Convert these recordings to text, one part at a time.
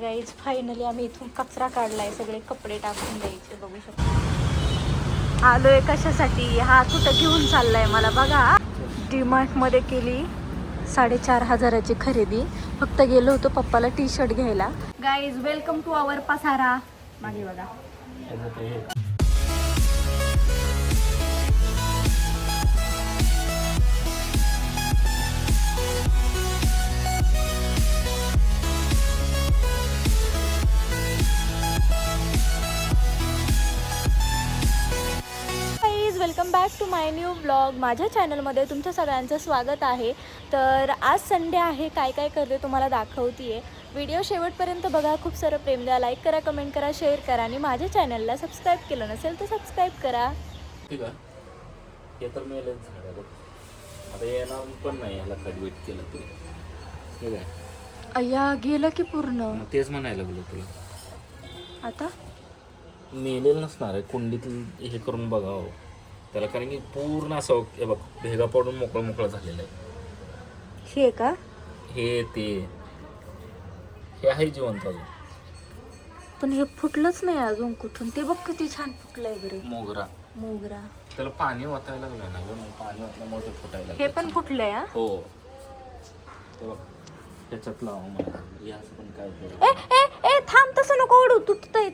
Guys finally आम्ही इथून कचरा काढलाय, सगळे कपडे टाकून द्यायचे. बघू शकतो आलोय कशासाठी. हा कुठं घेऊन चाललाय मला बघा. डीमार्ट मध्ये केली 4,500ची खरेदी. फक्त गेलो होतो पप्पाला टी शर्ट घ्यायला. गाईज वेलकम टू आवर पसारा. मागे बघा. Welcome back to my new blog. माझ्या चॅनलमध्ये तुमचं सगळ्यांचं स्वागत आहे. तर आज संडे आहे. काय काय करते तुम्हाला दाखवते. व्हिडिओ शेवटपर्यंत बघा. खूप सारं प्रेम द्या. लाईक करा, कमेंट करा, शेअर करा आणि माझ्या चॅनलला सबस्क्राईब केलं नसेल तर सबस्क्राईब करा. ठीक आहे. हे तर मेलच झाड बघ. आता येणार पण नाही याला कडवीट केलं तरी. ठीक आहे. अय्या गेलं की पूर्ण. तेच म्हणायला लागलो तुला. आता मेलेलं नसणार आहे. कुंडीत हे करून बघावं त्याला, कारण की पूर्ण असं हे बघ भेगा पडून मोकळं मोकळं झालेलं आहे. हे का हे ते हे आहे जिवंत अजून. पण हे फुटलंच नाही अजून कुठून. ते बघ किती छान फुटलंय बरे. मोगरा मोगरा त्याला पाणी वाचायला लागलं ना गं. पाणी वाचल्यामुळे ते फुटायला हे पण फुटलंय. हा हो ते बघ त्याच्यात लावा मला. हे असं पण काय ए ए ए थांब, तसं नको ओढू. तुटतंय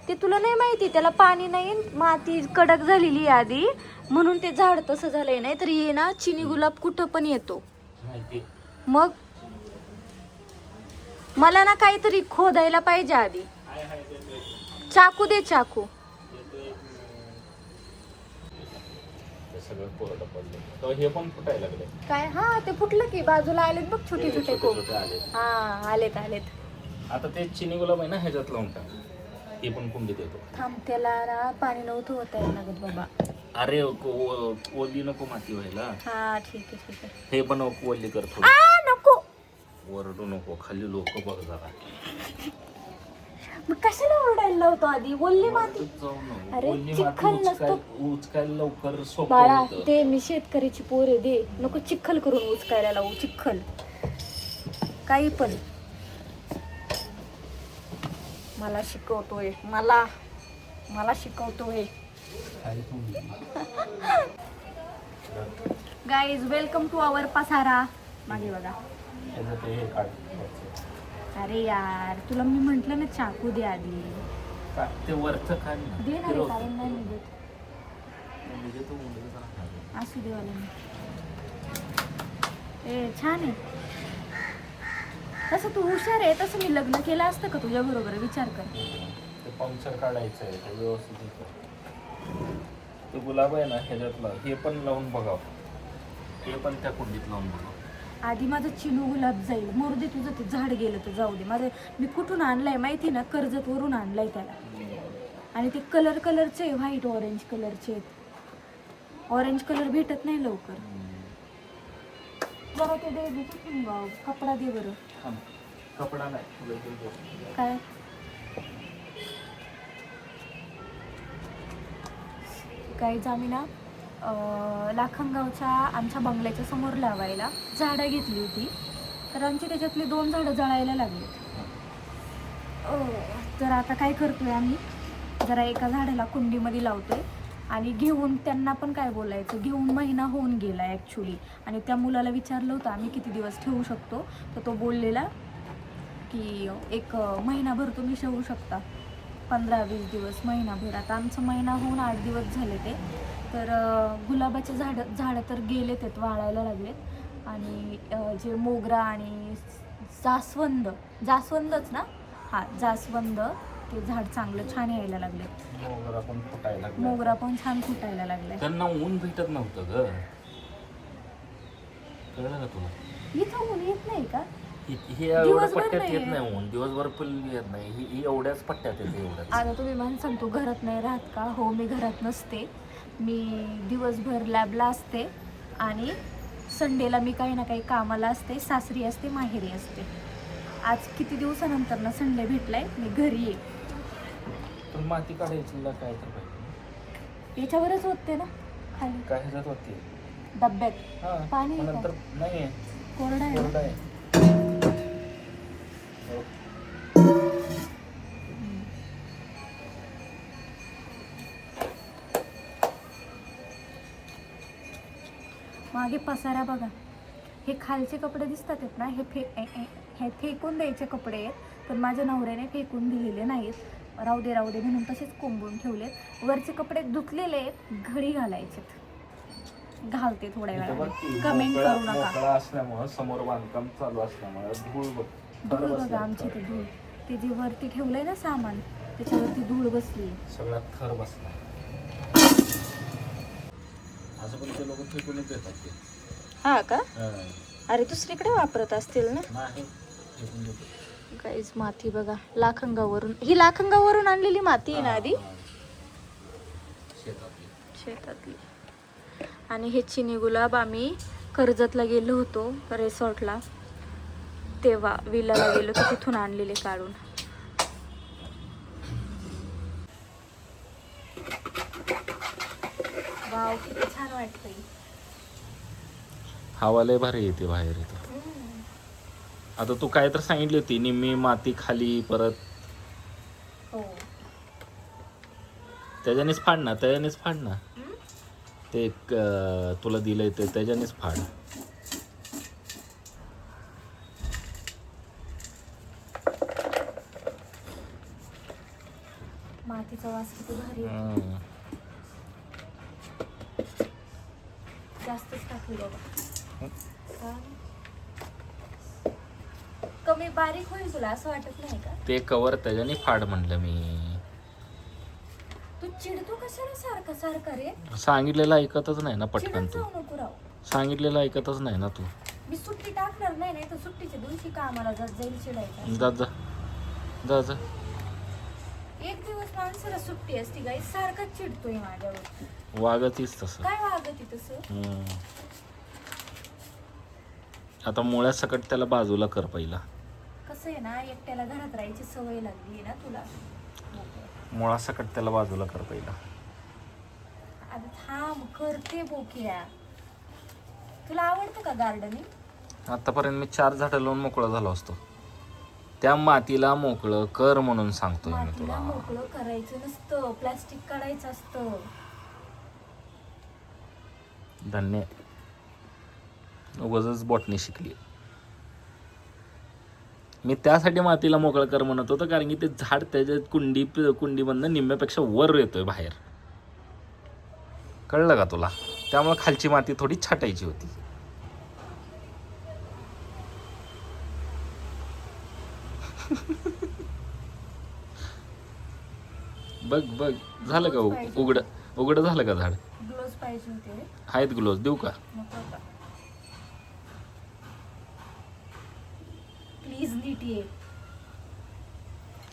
ते तुला नाही माहिती. त्याला पाणी नाही, माती कडक झालेली आधी म्हणून ते झाड तसं झालंय. नाही तर ये ना चिनी गुलाब कुठं पण येतो. माहिती. मग मला ना काहीतरी खोदायला पाहिजे आधी. चाकू दे, चाकू. सगळं कोरडं पडलं. तर हे पण फुटायला लागले. काय? हा ते फुटलं की बाजूला आलेत बघ छोटे छोटे कोंब. हा आलेत. आता ते चिनी गुलाब आहे ना ह्याच्यात लावून टाक. हे पण कुंडीत येतो. थांब, त्याला ना पाणी नव्हतं होता लागत बाबा. अरे ओली नको माती व्हायला. हा ठीक आहे. हे पण ओली कर थोडी. नको ओरडू नको. खाली लोक बघ जरा. मग कशाला ओरडायला लावतो आधी? ओल्ली माती. अरे चिखल नसतो उचकायला लवकर सोपं बाळा. होतं. ते मी शेतकऱ्याची पोर आहे. दे नको चिखल करून उचकायला लावू. चिखल काही पण मला शिकवतोय. मला शिकवतोय. गाईज वेलकम टू आवर पसारा. मागे बघा. अरे यार तुला मी म्हंटल ना चाकू दे आधी. ते वरचं खाल ना. दे ना रे, कारण नाही निघत. असू दे वाला. ए छान आहे. तसं तू हुशार आहे. तसं मी लग्न केलं असतं का तुझ्या बरोबर? विचार कर. ते पंक्चर काढायचं आहे. ते व्यवस्थित ते गुलाब आहे ना ह्याच्यातला हे पण लावून बघाव. हे पण त्या कुंडीत लावून बघाव. आधी माझं चिनू गुलाब जाईल. मोरदे तुझं ते झाड गेलं तर जाऊ दे. माझं मी कुठून आणलंय माहिती ना? कर्जत वरून आणलंय त्याला. आणि ते कलरचे व्हाईट ऑरेंज कलरचे. ऑरेंज कलर भेटत नाही लवकर. जरा ते दे कपडा दे बरं. कपडा नाही काय गाईज आम्ही ना लाखनगावच्या आमच्या बंगल्याच्या समोर लावायला झाडं घेतली होती. तर आमची त्याच्यातली 2 झाडं जळायला लागली. तर आता काय करतोय आम्ही, जरा एका झाडाला कुंडीमध्ये लावतोय आणि घेऊन त्यांना पण काय बोलायचं. घेऊन महिना होऊन गेला ॲक्च्युली. आणि त्या मुलाला विचारलं होतं आम्ही किती दिवस ठेवू शकतो. तर तो बोललेला की 1 महिनाभर तुम्ही ठेवू शकता. 15-20 दिवस, महिनाभर. आता आमचं महिना होऊन 8 दिवस झाले ते. तर गुलाबाचे झाडं तर गेले, ते वाळायला लागलेत. आणि जे मोगरा आणि जास्वंदच ना. हा जास्वंद. ते झाड चांगलं छान यायला लागले. मोगरा पण छान फुटायला लागलाय. त्यांना ऊन भेटत नव्हतं ग. कळलं का तुला? इथं ऊन येत नाही का? हे एवढ्या पट्ट्यात येत नाही ऊन. दिवसभर पण येत नाही. ही एवढ्याच पट्ट्यात येते. एवढ्याच. आता तुम्ही म्हणसान तू घरात नाही राहत का? हो मी घरात नसते. मी दिवसभर लॅबला असते आणि संडेला मी काही ना काही कामाला असते. सासरी असते, माहेरी असते. आज किती दिवसानंतर ना संडे भेटलाय. मी घरी आहे. तर माती काढायची काय तर पाहिजे. याच्यावरच होते ना खाली. काय ह्याच्यात होते डब्यात पाणी नंतर नाही. कोरडा आहे. कोरडा आहे. मागे पसारा बघा. हे खालचे कपडे दिसतात आहेत ना, हे फेकून द्यायचे कपडे आहेत, पण माझ्या नवऱ्याने फेकून दिलेले नाहीत. राहू दे म्हणून तसेच कोंबून ठेवलेत. वरचे कपडे धुतलेले आहेत, घडी घालायचेत. घालते थोड्या वेळाने. कमेंट करू नका. मोकळा असल्यामुळं समोर बांधकाम चालू असल्यामुळे धूळ धूळ बघा आमची ते धूळ. ते जे वरती ठेवलंय ना सामान, त्याच्यावरती धूळ बसली. सगळ्यात थर बसला. असं पण ते लोक फेकूनच देतात ते. हा का? अरे दुसरीकडे वापरत असतील ना. नाही फेकून देतात. काहीच माती बघा लाखंगावरून. ही लाखंगावरून आणलेली माती आहे ना आधी शेतातली. आणि हे चिनी गुलाब आम्ही कर्जतला गेलो होतो रिसॉर्टला, तेव्हा विलाला गेलो तर तिथून आणलेले काढून. वाव किती छान वाटतंय. हवा लय भारी येते बाहेर येते. आता तू काय तर सांगितली होती निम्मी माती खाली परत. हो त्याच्यानेच फाड ना ते तुला दिलंय ते त्याच्यानेच फाड. मातीचा वास किती भारी. जास्तच टाकली बाबा. कमी बारीक होईल तुला असं वाटत नाही का? ते कवर त्याच्याने फाड म्हणलं मी. तू चिडतो कशाला सारखा सारखा रे? सांगितलेलं ऐकतच नाही ना पटकन तू. नको राव. सांगितलेलं ऐकतच नाही ना तू. मी सुट्टी टाकणार नाही तर सुट्टीच्या दिवशी कामाला जाईल चिडायचं. जा जा. एक दिवस माणसाला सुट्टी असती गाई, सारखाच चिडतोय माझ्यावर. वागतीस तसं. काय वागती तसं? आता मुळ्या सकट त्याला बाजूला कर पहिला. कसं आहे ना, एकट्याला घरात राहायची सवय लागली ना तुला. मुळा सकट त्याला बाजूला कर पहिला. आता थांब करते बोकिया. तुला आवडतं का गार्डनिंग? आतापर्यंत मी 4 झाडं लावून मोकळा झालो असतो. त्या मातीला मोकळं कर म्हणून सांगतोय मी तुला. मोकळं करायचं नसतं, प्लास्टिक काढायचं असतं. धन्य. उगाचच बॉटनी शिकली. मी त्यासाठी मातीला मोकळं कर म्हणत होतो, कारण की ते झाड त्याच्या कुंडीमधनं निम्म्यापेक्षा वर येतोय बाहेर. कळलं का तुला? त्यामुळे खालची माती थोडी छाटायची होती. बघ झालं का? उघड झालं का झाड? ग्लोव्ज पाहिजे होते. आहेत ग्लोव्ज देऊ का? प्लीज नीट ये.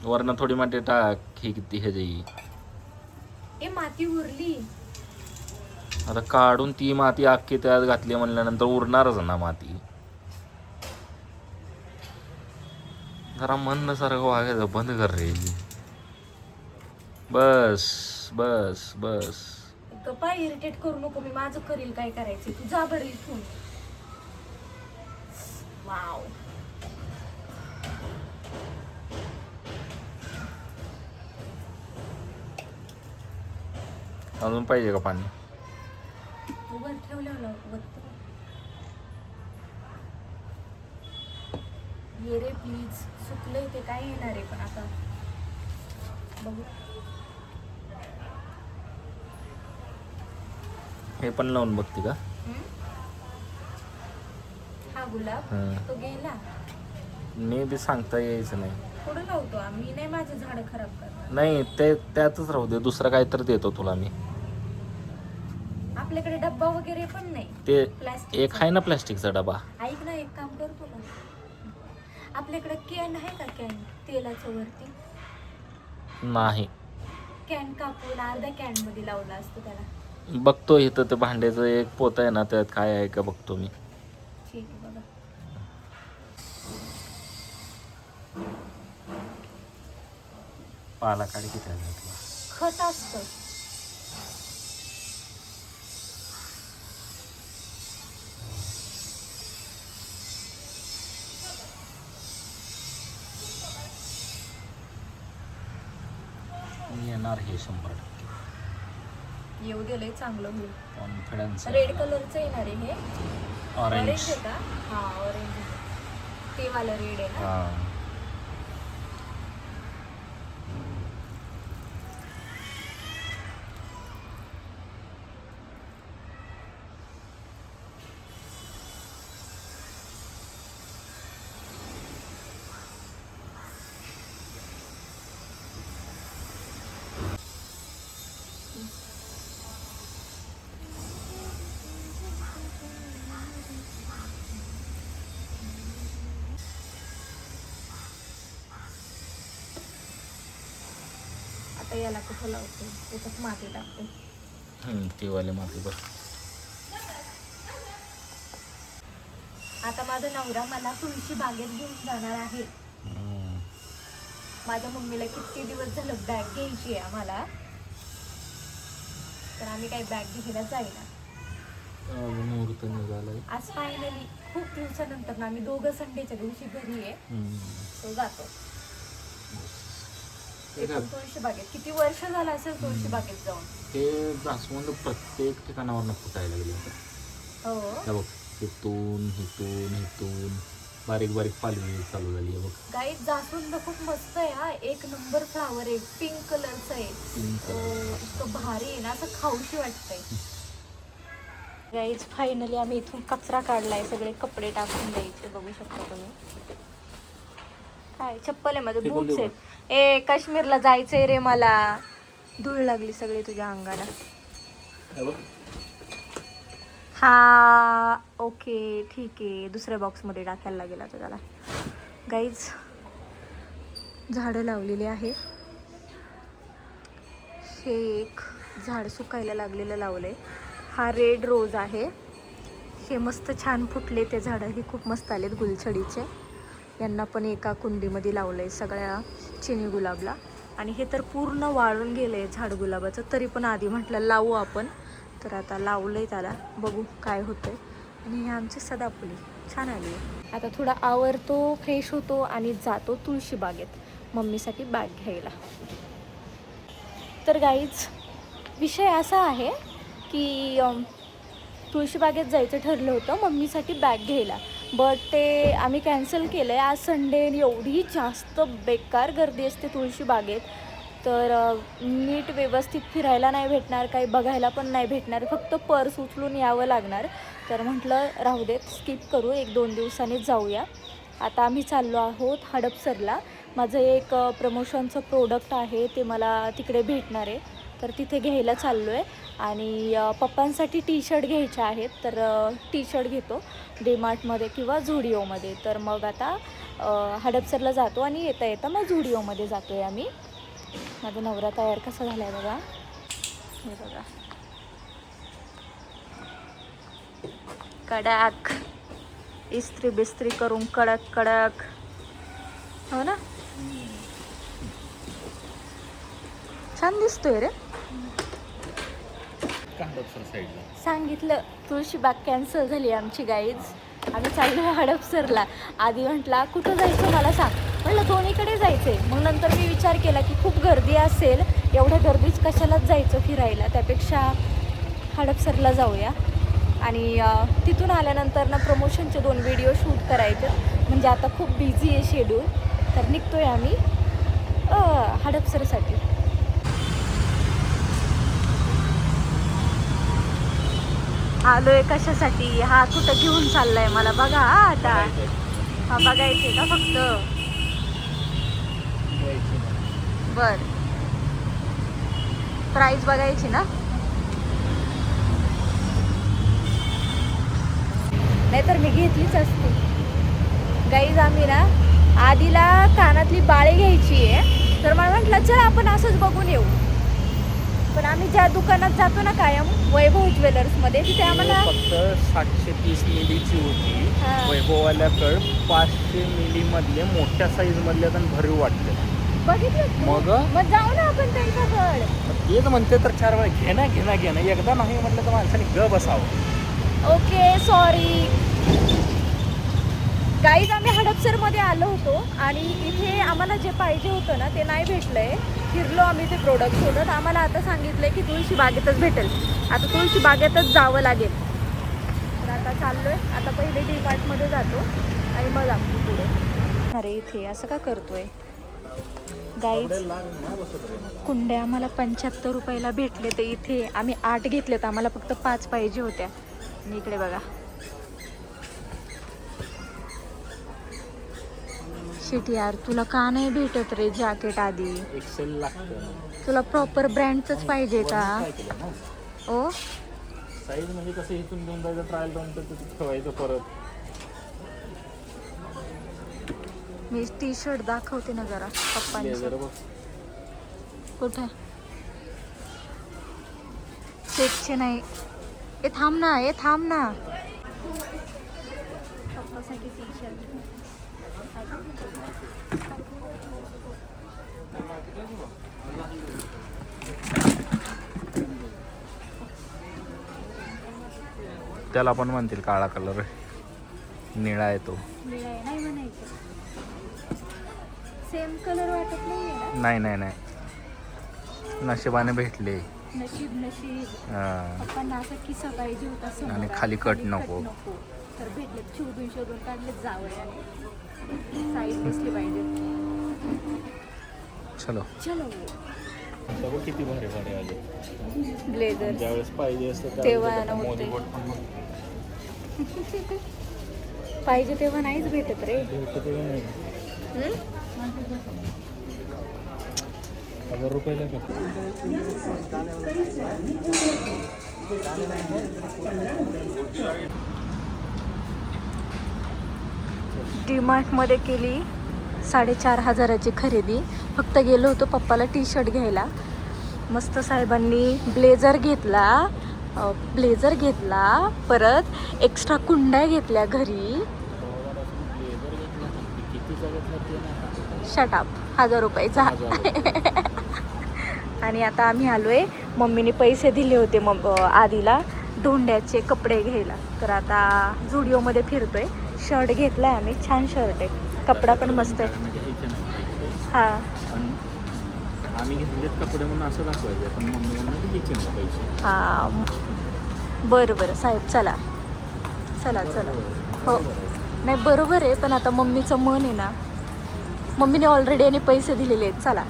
वरनं थोडी माती टाक. ही किती ह्याची माती उरली. आता काढून ती माती अख्खी त्यात घातली म्हणल्यानंतर उरणारच ना माती. जरा मन सारखं वागायचं बंद कर रे. बस गप्पा इरिटेट करू नको. मी माझं करील काय करायचं. तू जा बरं इथून. वाव अजून पाहिजे का पाणी? वर ठेवलं ये रे प्लीज. सुकलंय ते काय येणार आहे पण आता बघू. हे पण लावून बघते का? हा गुलाब तो गेला. मी बी सांगता यायचं नाही. पुढे लावतो आम्ही. नाही माझे झाड खराब करणार. नाही ते त्यातच राहू दे. दुसरं काय तर देतो तुला मी. आपल्याकडे डब्बा वगैरे पण नाही. ते प्लास्टिक एक आहे ना प्लास्टिकचा डबा. ऐक ना, एक काम करतो ना, आपल्याकडे कॅन आहे का? कॅन तेलाच्या वरती नाही. कॅन कापून अर्ध्या कॅन मध्ये लावला असतो त्याला. बघतो इथं ते भांड्याचं एक पोत आहे ना, त्यात काय आहे का बघतो मी. ठीक आहे बघा. पाला काढ किती खत असतं. येणार हे 100%. येऊ दिलंय चांगलं होईल. कॉन्फिडन्स रेड कलरचं येणार आहे हे. ऑरेंज आहे का? हा ऑरेंज आहे. ते वाला रेड आहे ना. हां आता याला कुठं लावते त्याच्यात माती टाकते. ती वाले माती बघ. आता माझा नवरा मला तुळशी बागेत घेऊन जाणार आहे. माझ्या मम्मीला किती दिवस झालं बॅग घ्यायची आहे आम्हाला, तर आम्ही काही बॅग घ्यायला जाईना. मुहूर्त निघालाय आज फायनली खूप दिवसानंतर ना आम्ही दोघं संडेच्या दिवशी घरी आहे, तो जातो. ते पण तुळशी बागेत. किती वर्ष झालं असेल तुळशी बागेत जाऊन. ते जास्वंद प्रत्येक ठिकाणावर फुटायला गेले. हो बघ इथून इथून इथून बारीक बारीक पालवी चालू झाली आहे बघ. गाईत जास्वंद खूप मस्त आहे हा. एक नंबर फ्लावर आहे. पिंक कलरचं आहे. इतकं भारी आहे ना, असं खाऊशी वाटतंय. गाईज फायनली आम्ही इथून कचरा काढलाय. सगळे कपडे टाकून द्यायचे. बघू शकता तुम्ही. काय चप्पल आहे माझं, बूट्स आहेत. ए काश्मीरला जायचंय रे मला. धूळ लागली सगळी तुझ्या अंगाला. हा ओके ठीक आहे. दुसऱ्या बॉक्समध्ये टाकायला लागेल आता त्याला. गाईज झाडं लावलेली आहे. हे एक झाड सुकायला लागलेलं लावलंय. हा रेड रोज आहे. हे मस्त छान फुटले ते झाडं. हे खूप मस्त आलेत गुलछडीचे. यांना पण एका कुंडीमध्ये लावलंय सगळ्या चिनी गुलाबला. आणि हे तर पूर्ण वाळून गेलंय झाड गुलाबाचं. तरी पण आधी म्हटलं लावू आपण, तर आता लावलंय त्याला. बघू काय होतंय. आणि हे आमचे सदाफुली छान आली. आता थोडा आवरतो, फ्रेश होतो आणि जातो तुळशी बागेत मम्मीसाठी बॅग घ्यायला. तर गाईज विषय असा आहे की तुळशीबागेत जायचं ठरलं होतं मम्मीसाठी बॅग घ्यायला, बट ते आम्ही कॅन्सल केलं आहे. आज संडे एवढी जास्त बेकार गर्दी असते तुळशीबागेत, तर नीट व्यवस्थित फिरायला नाही भेटणार, काही बघायला पण नाही भेटणार, फक्त पर्स उचलून यावं लागणार. तर म्हटलं राहू देत, स्किप करू, 1-2 दिवसांनीच जाऊया. आता आम्ही चाललो आहोत हडपसरला. माझं एक प्रमोशनचं प्रोडक्ट आहे, ते मला तिकडे भेटणार आहे, तर तिथे घ्यायला चाललो आहे. आणि पप्पांसाठी टी शर्ट घ्यायचे आहेत, तर टी शर्ट घेतो डीमार्टमध्ये किंवा झुडिओमध्ये. तर मग आता हडपसरला जातो आणि येता येता मग झुडिओमध्ये जातो आहे आम्ही. माझा नवरा तयार कसा झाला आहे बघा, हे बघा, कडक इस्त्री बिस्त्री करून कडक कडक, हो ना, छान दिसतोय रे. सांगितलं तुळशीबाग कॅन्सल झाली आमची गाईज. आम्ही चाललो हडपसरला. आधी म्हटला कुठं जायचं मला सांग, म्हटलं दोन्हीकडे जायचंय. मग नंतर मी विचार केला की खूप गर्दी असेल, एवढ्या गर्दीच कशालाच जायचं फिरायला, त्यापेक्षा हडपसरला जाऊया. आणि तिथून आल्यानंतर ना प्रमोशनचे 2 व्हिडिओ शूट करायचे, म्हणजे आता खूप बिझी आहे शेड्यूल. तर निघतोय आम्ही हडपसरसाठी. आलोय कशासाठी, हा कुठं घेऊन चाललाय मला बघा. आता हा बघायचे का फक्त, बर प्राइस बघायची ना, नाहीतर मी घेतलीच असती. गाईज आम्ही ना आधीला कानातली बाळे घ्यायची आहे, तर मला म्हटलं चल आपण असंच बघून येऊ. पण आम्ही ज्या दुकानात जातो ना कायम, वैभव ज्वेलर्समध्ये, तिथे आम्हाला फक्त 730 मिलीची होती. वैभववाल्याकडे 500 मिली मधले मोठ्या साईज मधले पण भरीव वाटले. बघितलं मग जाऊ ना आपण त्यांच्याकडे. तेच म्हणते तर 4 वेळा घेणं एकदा नाही म्हटलं तर माणसाने ग बसावं. Okay sorry. गाईज आम्ही हडपसरमध्ये आलो होतो आणि इथे आम्हाला जे पाहिजे होतं ना ते नाही भेटलंय. फिरलो आम्ही ते प्रोडक्ट शोधत. आम्हाला आता सांगितलंय की तुळशी बागेतच भेटेल. आता तुळशी बागेतच जावं लागेल. तर आता चाललोय. आता पहिले DMartमध्ये जातो आणि मग आपण पुढे. अरे इथे असं का करतोय गाईज. कुंड्या आम्हाला 75 रुपयाला भेटले. ते इथे आम्ही 8 घेतलेत. आम्हाला फक्त 5 पाहिजे होत्या. आणि इकडे बघा शिट यार, तुला का नाही भेटत रे जॅकेट आधी? एक्सेल लागतं. तुला प्रॉपर ब्रँडचंच पाहिजे का? ओ साईज म्हणजे कसं इथून घेऊन जायचं ट्रायल रूम तर तिथे ठेवायचं परत. मी टी-शर्ट दाखवते ना जरा पप्पांचं. कुठे चेकचे नाही. ए थांब ना, ए थांब ना. पप्पासाठी टी-शर्ट. त्याला पण म्हणतील काळा कलर, निळा आहे तो. निळा आहे नाही म्हणायचं. सेम कलर वाटत नाहीये ना? नाही नाही नाही, नशिबाने भेटले. नशीब नशीब. हा. पप्पांना असा किस्सा पाहिजे होता समोर आणि खाली कट नको. तर भेटले. शोधून शोधून काढले जावं आणि साईज दिसली पाहिजे. चलो चलो. बघ किती भारी भारी आले. ब्लेझर ज्यावेळेस पाहिजे असतं तेव्हा नव्हते. पाहिजे तेव्हा नाहीच भेटत रे. हम्म? 1000 रुपयाला का? DMartमध्ये केली 4500ची खरेदी. फक्त गेलो होतो पप्पाला टी-शर्ट घ्यायला. मस्त साहेबांनी ब्लेझर घेतला. परत एक्स्ट्रा कुंड्या घेतल्या घरी. शटअप. 1000 रुपयाचा. आणि आता आम्ही आलोय. मम्मीने पैसे दिले होते मग आधीला धोंड्याचे कपडे घ्यायला. तर आता झुडिओमध्ये फिरतोय. शर्ट घेतलाय आम्ही. छान शर्ट आहे. कपडा पण मस्त आहे. हा आम्ही घेतलेत कपडे म्हणून असं दाखवायचं पण मम्मी म्हणून घ्यायचे ना पैसे. हा बरं बरं साहेब चला चला चला. हो नाही बरोबर आहे पण आता मम्मीचं मन आहे ना. मम्मीने ऑलरेडी आणि पैसे दिलेले आहेत. चला.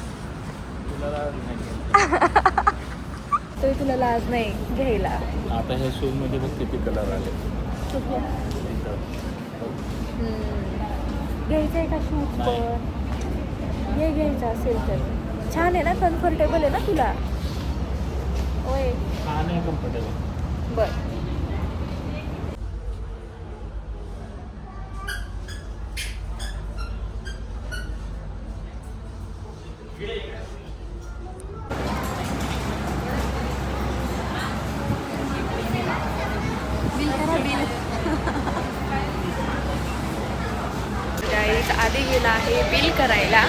तरी तुला लाज नाही घ्यायला. आता ह्या शूज मध्ये बघ किती कलर आले. घ्यायचं आहे का शूज पण? हे घ्यायचं असेल तर छान आहे ना. कम्फर्टेबल आहे ना तुला? होय. हा नाही कम्फर्टेबल. बरं बिल करा बिल. गाईस आधी गेला आहे बिल करायला.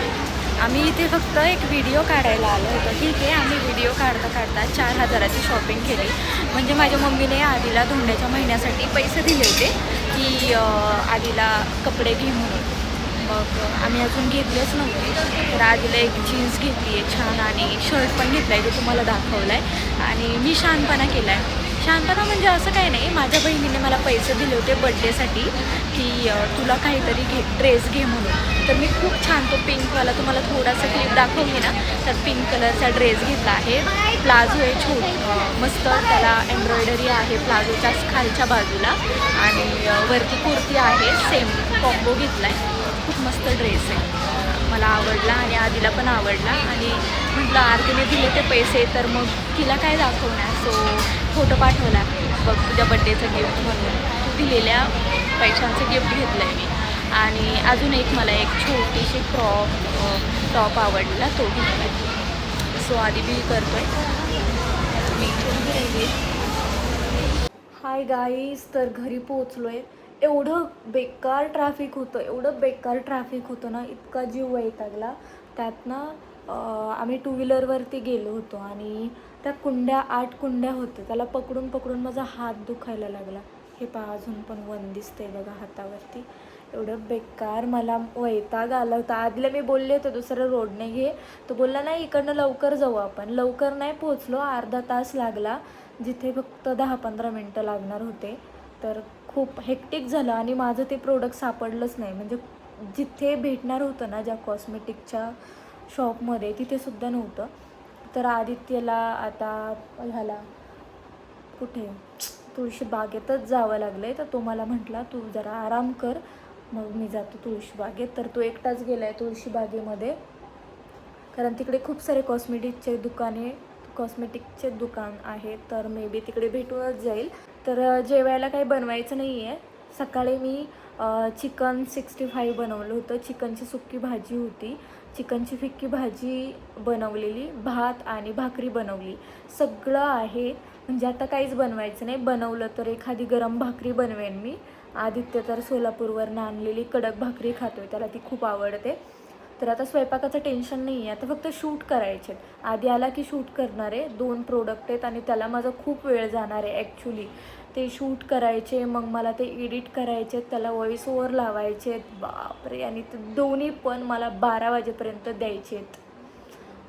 आम्ही इथे फक्त एक व्हिडिओ काढायला आलो होतो. ठीक आहे. आम्ही व्हिडिओ काढता काढता 4000ची शॉपिंग केली. म्हणजे माझ्या मम्मीने आधीला धोंड्याच्या महिन्यासाठी पैसे दिले होते की आधीला कपडे घे म्हणून. मग आम्ही अजून घेतलेच नव्हते. तर आधीला एक जीन्स घेतली आहे छान आणि शर्ट पण घेतला आहे जो तुम्हाला दाखवला आहे. आणि मी शहाणपणा केला आहे. शहाणपणा म्हणजे असं काही नाही. माझ्या बहिणीने मला पैसे दिले होते बड्डेसाठी की तुला काहीतरी ड्रेस घे म्हणून. तर मी खूप छान तो पिंकवाला तुम्हाला थोडासा क्लिप दाखवली ना. तर पिंक कलरचा ड्रेस घेतला आहे. प्लाझो आहे मस्त. त्याला एम्ब्रॉयडरी आहे प्लाझोच्या खालच्या बाजूला आणि वरती कुर्ती आहे. सेम कॉम्बो घेतला आहे. खूप मस्त ड्रेस आहे. मला आवडला आणि आधीला पण आवडला. आणि म्हटलं आरतीने दिले ते पैसे तर मग तिला काय दाखवणार. सो फोटो पाठवला बघ तुझ्या बड्डेचं गिफ्ट म्हणून. तू दिलेल्या पैशांचं गिफ्ट घेतलं आहे मी. आणि अजून एक मला एक छोटीशी टॉप आवडला तो घेतला. सो आधी बिल करतोय मी. Hi guys. तर घरी पोचलोय. एवढं बेकार ट्रॅफिक होतं ना. इतका जीव वैतागला. त्यात ना आम्ही 2 व्हीलरवरती गेलो होतो आणि त्या कुंड्या 8 कुंड्या होत्या. त्याला पकडून माझा हात दुखायला लागला. हे पहा अजून पण वन दिसतंय बघा हातावरती. एवढं बेकार, मला वैताग आला होता. आधीला मी बोलले होते दुसरं रोडने घे, तो बोलला नाही इकडनं लवकर जाऊ आपण. लवकर नाही पोचलो, अर्धा तास लागला जिथे फक्त 10-15 मिनटं लागणार होते. तर खूप हेक्टिक झालं आणि माझं ते प्रोडक्ट सापडलंच नाही. म्हणजे जिथे भेटणार होतं ना, ज्या कॉस्मेटिकच्या शॉपमध्ये, तिथे सुद्धा नव्हतं. तर आदित्यला आता ह्याला कुठे तुळशी बागेतच जावं लागलं आहे. तर तो मला म्हटला तू जरा आराम कर, मग मी जातो तुळशी बागेत. तर तो एकटाच गेला आहे तुळशी बागेमध्ये, कारण तिकडे खूप सारे कॉस्मेटिकचे दुकान आहे. तर मे बी तिकडे भेटूनच जाईल. तर जेवायला काही बनवायचं नाही आहे. सकाळी मी चिकन 65 बनवलं होतं. चिकनची सुक्की भाजी होती, चिकनची फिक्की भाजी बनवलेली, भात आणि भाकरी बनवली. सगळं आहे. म्हणजे आता काहीच बनवायचं नाही. बनवलं तर एखादी गरम भाकरी बनवेन मी. आदित्य तर सोलापूरवरनं आणलेली कडक भाकरी खातोय, त्याला ती खूप आवडते. तर आता स्वयंपाकाचं टेन्शन नाही आहे, आता फक्त शूट करायचे. आधी आला की शूट करणार आहे. 2 प्रोडक्ट आहेत आणि त्याला माझा खूप वेळ जाणार आहे ॲक्च्युली. ते शूट करायचे, मग मला ते एडिट करायचे, त्याला व्हॉईस ओव्हर लावायचे आहेत. बापरे, आणि ते दोन्ही पण मला 12 वाजेपर्यंत द्यायचे आहेत.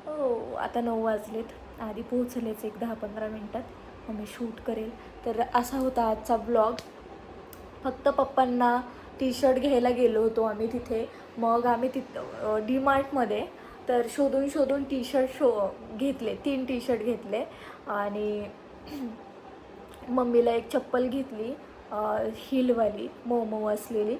हो, आता 9 वाजलेत, आधी पोहोचलेच एक 10-15 मिनटात, मग मी शूट करेल. तर असा होता आजचा ब्लॉग. फक्त पप्पांना टी शर्ट घ्यायला गेलो होतो आम्ही तिथे. मग आम्ही डी मार्टमध्ये तर शोधून टी शर्ट घेतले. 3 टी शर्ट घेतले आणि मम्मीला एक चप्पल घेतली, हिलवाली मऊ असलेली.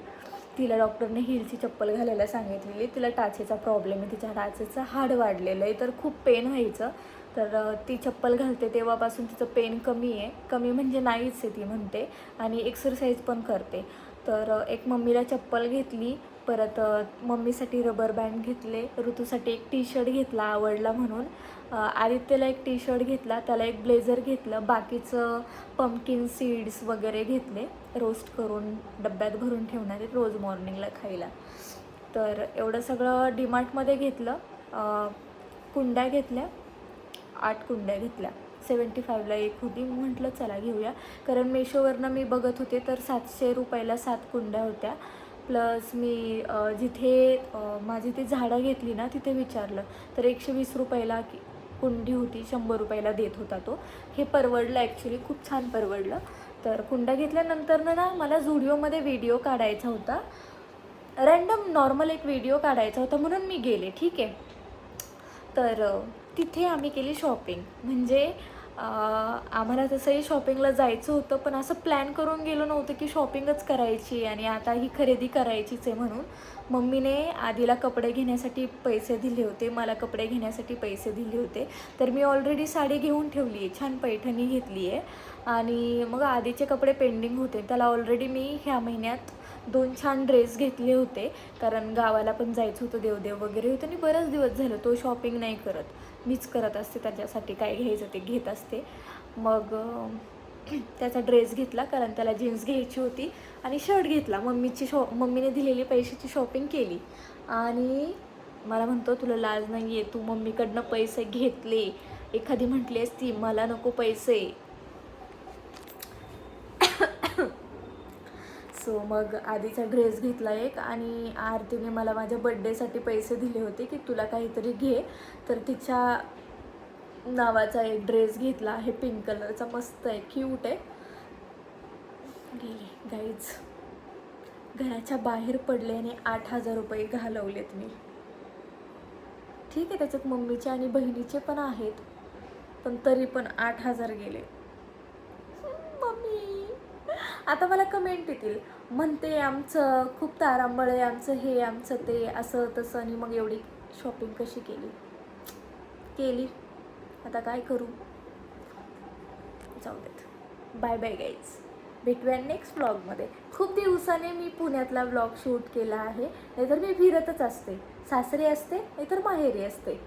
तिला डॉक्टरने हिलची चप्पल घालायला सांगितलेली. तिला टाचेचा प्रॉब्लेम आहे, तिच्या टाचेचं हाड वाढलेलं आहे, तर खूप पेन व्हायचं. तर ती चप्पल घालते तेव्हापासून तिचं पेन कमी आहे. कमी म्हणजे नाहीच आहे ती म्हणते, आणि एक्सरसाइज पण करते. तर एक मम्मीला चप्पल घेतली. परत मम्मीसाठी रबर बँड घेतले. ऋतूसाठी एक टी शर्ट घेतला आवडला म्हणून. आदित्यला एक टी शर्ट घेतला, त्याला एक ब्लेझर घेतलं. बाकीचं पंपकिन सीड्स वगैरे घेतले, रोस्ट करून डब्यात भरून ठेवणार आहे रोज मॉर्निंगला खायला. तर एवढं सगळं डीमार्टमध्ये घेतलं. कुंड्या घेतल्या, 8 कुंड्या घेतल्या. 75ला एक होती. म्हटलं चला घेऊया, कारण मेशोवरनं मी बघत होते तर 700 रुपयाला 7 कुंड्या होत्या. प्लस मी जिथे माझी ती झाडं घेतली ना तिथे विचारलं तर 120 रुपयाला कुंडी होती, 100 रुपयाला देत होता तो. हे परवडलं ॲक्च्युली, खूप छान परवडलं. तर कुंड्या घेतल्यानंतर ना मला झुडिओमध्ये व्हिडिओ काढायचा होता, रँडम नॉर्मल एक व्हिडिओ काढायचा होता, म्हणून मी गेले. ठीक आहे. तर तिथे आम्ही केली शॉपिंग. म्हणजे आम्हाला तसंही शॉपिंगला जायचं होतं, पण असं प्लॅन करून गेलो नव्हतं की शॉपिंगच करायची आणि आता ही खरेदी करायचीच आहे म्हणून. मम्मीने आधीला कपडे घेण्यासाठी पैसे दिले होते, मला कपडे घेण्यासाठी पैसे दिले होते. तर मी ऑलरेडी साडी घेऊन ठेवली आहे, छान पैठणी घेतली आहे. आणि मग आधीचे कपडे पेंडिंग होते. त्याला ऑलरेडी मी ह्या महिन्यात 2 छान ड्रेस घेतले होते, कारण गावाला पण जायचं होतं, देवदेव वगैरे होतं. आणि बरेच दिवस झालं तो शॉपिंग नाही करत, मीच करत असते त्याच्यासाठी. काय घ्यायचं ते घेत असते. मग त्याचा ड्रेस घेतला, कारण त्याला जीन्स घ्यायची होती, आणि शर्ट घेतला. मम्मीने दिलेली पैशाची शॉपिंग केली. आणि मला म्हणतो तुला लाज नाही आहे, तू मम्मीकडनं पैसे घेतले. एखादी म्हटली असती मला नको पैसे. सो मग आधीचा ड्रेस घेतला एक, आणि आरतीने मला माझ्या बड्डेसाठी पैसे दिले होते की तुला काहीतरी घे, तर तिच्या नावाचा एक ड्रेस घेतला आहे, पिंक कलरचा, मस्त आहे, क्यूट आहे. गेले गाईज, घराच्या बाहेर पडले आणि 8,000 रुपये घालवलेत मी. ठीक आहे, त्याच्यात मम्मीचे आणि बहिणीचे पण आहेत, पण तरी पण 8,000 गेले. मम्मी आता मला कमेंट येतील, म्हणते आमचं खूप तारांबळ आहे, आमचं हे आमचं ते, असं तसं. आणि मग एवढी शॉपिंग कशी केली. आता काय करू, जाऊ देत. बाय बाय गाईज, भेटूया नेक्स्ट व्लॉगमध्ये. खूप दिवसाने मी पुण्यातला व्लॉग शूट केला आहे, नाहीतर मी फिरतच असते. सासरी असते नाहीतर माहेरी असते.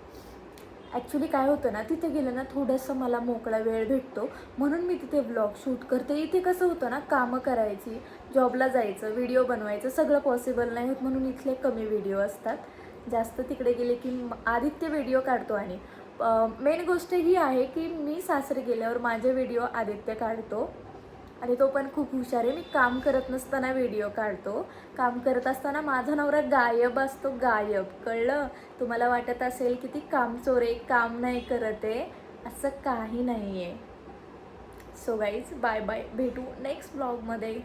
ॲक्च्युली काय होतं ना, तिथे गेलं ना थोडंसं मला मोकळा वेळ भेटतो, म्हणून मी तिथे व्लॉग शूट करते. इथे कसं होतं ना, कामं करायची, जॉबला जायचं, व्हिडिओ बनवायचं, सगळं पॉसिबल नाही होत, म्हणून इथले कमी व्हिडिओ असतात. जास्त तिकडे गेले की आदित्य व्हिडिओ काढतो. आणि मेन गोष्ट ही आहे की मी सासरी गेल्यावर माझे व्हिडिओ आदित्य काढतो, आणि तो पण खूप हुशार आहे. मी काम करत नसताना व्हिडिओ काढतो. काम करत असताना माझा नवरा गायब असतो, गायब. कळलं? तुम्हाला वाटत असेल की ती कामचोर आहे, काम नाही करत आहे. असं काही नाही आहे. So guys, bye bye. भेटू नेक्स्ट ब्लॉगमध्ये.